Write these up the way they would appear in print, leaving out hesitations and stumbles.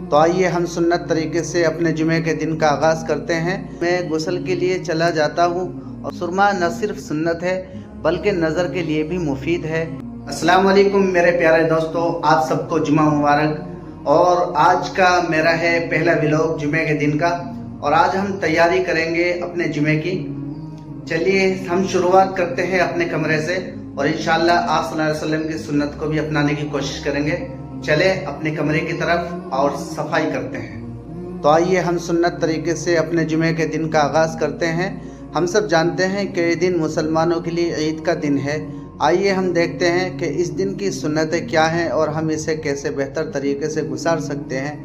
तो आइए हम सुन्नत तरीके से अपने जुमे के दिन का आगाज़ करते हैं। मैं गुस्ल के लिए चला जाता हूँ और सुरमा न सिर्फ सुन्नत है बल्कि नज़र के लिए भी मुफीद है। अस्सलाम वालेकुम मेरे प्यारे दोस्तों, आप सबको जुमा मुबारक। और आज का मेरा है पहला व्लॉग जुमे के दिन का, और आज हम तैयारी करेंगे अपने जुमे की। चलिए हम शुरुआत करते हैं अपने कमरे से, और इंशाअल्लाह आप सल्लल्लाहु अलैहि वसल्लम की सुन्नत को भी अपनाने की कोशिश करेंगे। चले अपने कमरे की तरफ और सफाई करते हैं। तो आइए हम सुन्नत तरीके से अपने जुमे के दिन का आगाज़ करते हैं। हम सब जानते हैं कि ये दिन मुसलमानों के लिए ईद का दिन है। आइए हम देखते हैं कि इस दिन की सुन्नतें क्या हैं और हम इसे कैसे बेहतर तरीके से गुजार सकते हैं,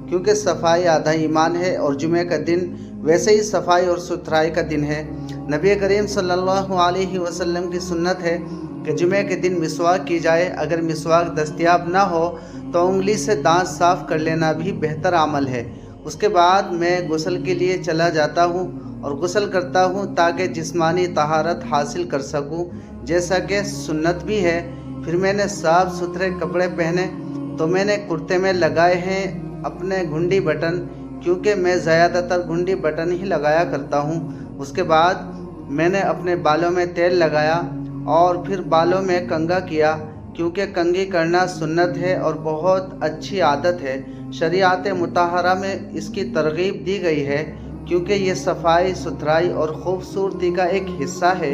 क्योंकि सफाई आधा ईमान है और जुमे का दिन वैसे ही सफाई और सुथराई का दिन है। नबी करीम सल्लल्लाहु अलैहि वसल्लम की सुन्नत है कि जुमे के दिन मिसवाक की जाए। अगर मिसवाक दस्तयाब ना हो तो उंगली से दांत साफ़ कर लेना भी बेहतर अमल है। उसके बाद मैं गुस्ल के लिए चला जाता हूँ और गुस्ल करता हूँ ताकि जिस्मानी तहारत हासिल कर सकूँ, जैसा कि सुन्नत भी है। फिर मैंने साफ़ सुथरे कपड़े पहने तो मैंने कुर्ते में लगाए हैं अपने घुंडी बटन, क्योंकि मैं ज़्यादातर घुंडी बटन ही लगाया करता हूँ। उसके बाद मैंने अपने बालों में तेल लगाया और फिर बालों में कंघा किया, क्योंकि कंघी करना सुन्नत है और बहुत अच्छी आदत है। शरीयत मुतहरा में इसकी तरगीब दी गई है, क्योंकि ये सफाई सुथराई और ख़ूबसूरती का एक हिस्सा है।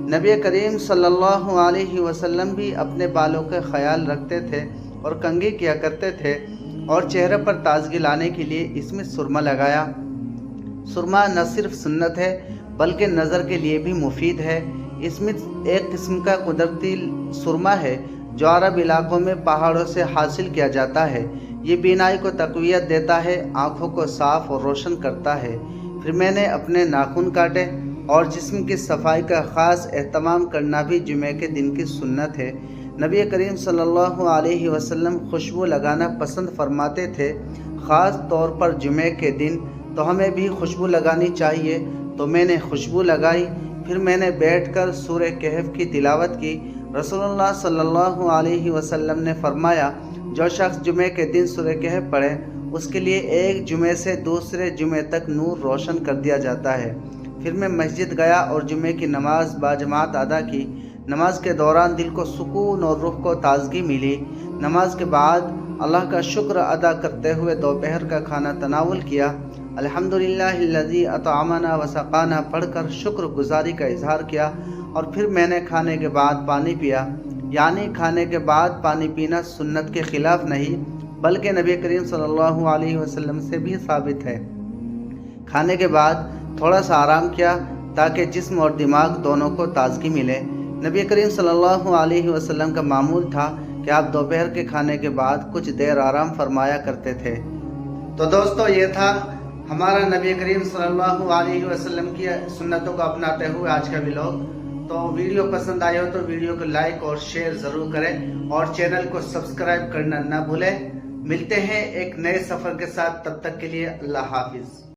नबी करीम सल्लल्लाहु अलैहि वसल्लम भी अपने बालों का ख्याल रखते थे और कंघी किया करते थे, और चेहरे पर ताजगी लाने के लिए इसमें सुरमा लगाया। सुरमा न सिर्फ सुन्नत है बल्कि नज़र के लिए भी मुफीद है। इसमें एक किस्म का कुदरती सुरमा है जो अरब इलाकों में पहाड़ों से हासिल किया जाता है। ये बीनाई को तक़वियत देता है, आँखों को साफ़ और रोशन करता है। फिर मैंने अपने नाखून काटे, और जिस्म की सफाई का ख़ास एहतमाम करना भी जुमे के दिन की सुन्नत है। नबी करीम सल्लल्लाहु अलैहि वसल्लम खुशबू लगाना पसंद फरमाते थे, ख़ास तौर पर जुमे के दिन। तो हमें भी खुशबू लगानी चाहिए। तो मैंने खुशबू लगाई। फिर मैंने बैठकर सूरह कहफ की तिलावत की। रसूलुल्लाह सल्लल्लाहु अलैहि वसल्लम ने फरमाया, जो शख्स जुमे के दिन सूरह कहफ पढ़े उसके लिए एक जुमे से दूसरे जुमे तक नूर रोशन कर दिया जाता है। फिर मैं मस्जिद गया और जुमे की नमाज बाजमात अदा की। नमाज के दौरान दिल को सुकून और रूह को ताजगी मिली। नमाज के बाद अल्लाह का शुक्र अदा करते हुए दोपहर का खाना तनावुल किया। अल्हम्दुलिल्लाहिल्लज़ी अतअमना व सक़ाना पढ़कर शुक्र गुजारी का इजहार किया। और फिर मैंने खाने के बाद पानी पिया। यानी खाने के बाद पानी पीना सुन्नत के ख़िलाफ़ नहीं बल्कि नबी करीम सल्लल्लाहु अलैहि वसल्लम से भी साबित है। खाने के बाद थोड़ा सा आराम किया ताकि जिस्म और दिमाग दोनों को ताजगी मिले। नबी करीम सल्लल्लाहु अलैहि वसल्लम का मामूल था कि आप दोपहर के खाने के बाद कुछ देर आराम फरमाया करते थे। तो दोस्तों, ये था हमारा नबी करीम सल्लल्लाहु अलैहि वसल्लम की सुन्नतों को अपनाते हुए आज का व्लॉग। तो वीडियो पसंद आए हो तो वीडियो को लाइक और शेयर ज़रूर करें, और चैनल को सब्सक्राइब करना ना भूलें। मिलते हैं एक नए सफ़र के साथ, तब तक के लिए अल्लाह हाफिज़।